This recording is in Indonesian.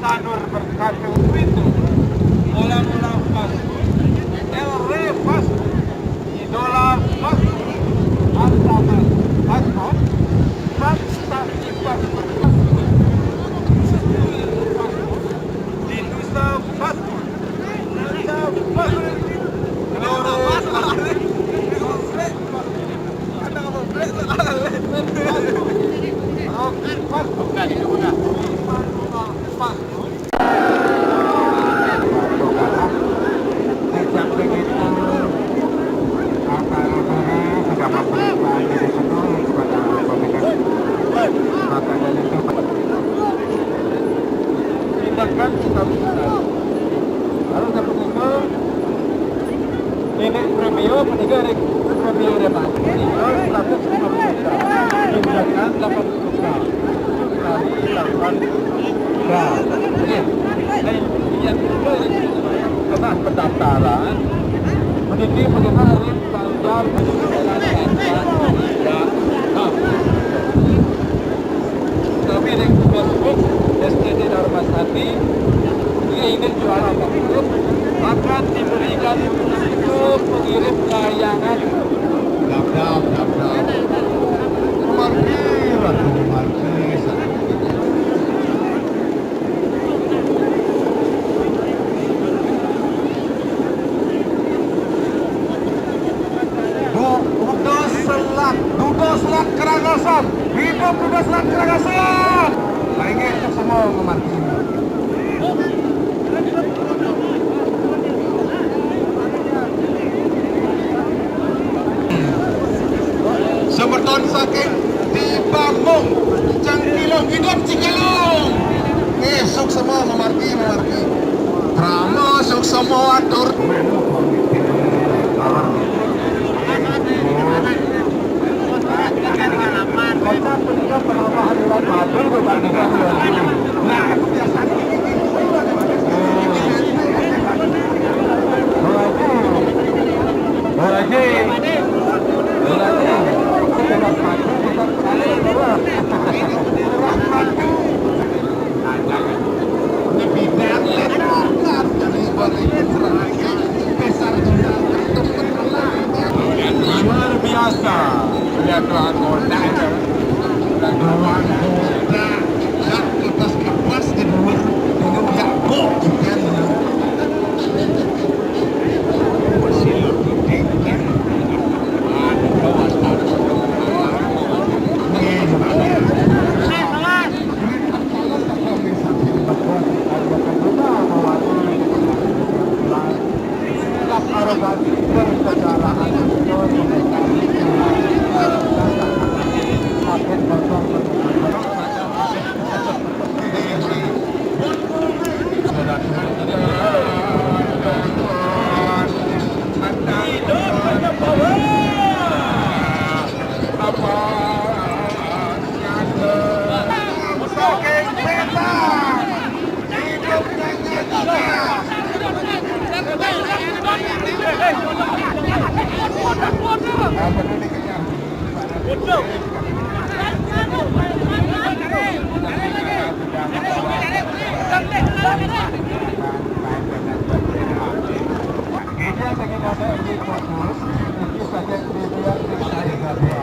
Sanur berkaca itu mula-mula pas El Rey pas idola pas Antama pas Fantasi pas di Nusa pas Nusa pas tindakan stabilitas. Lalu saya peninggal nenek premio peninggal premio depan peninggal 150 juta tindakan 80 juta kali 8 juta. Yang kedua karena pendaftaran mendidik bagaimana panjang tapi yang Facebook STD Dharmasati dia ingin jualan apapun akan diberikan untuk pengirim layangan Dap markir Dudo Selat Karangasem, hidup Dudo Selat Karangasem. Lainnya itu semua memarkir. Semerton saking di Bambung, Cangkilong, hidup Cikalong. Esok semua memarkir. Drama esok semua atur. kota peninggal penambahan bulan madu berbandingkan bulan Juli. Nah, itu biasanya luar biasa. Lihat tuan kota itu. Tuan kota yang kertas kertas di bawah dengan Yakob kan. Ini saja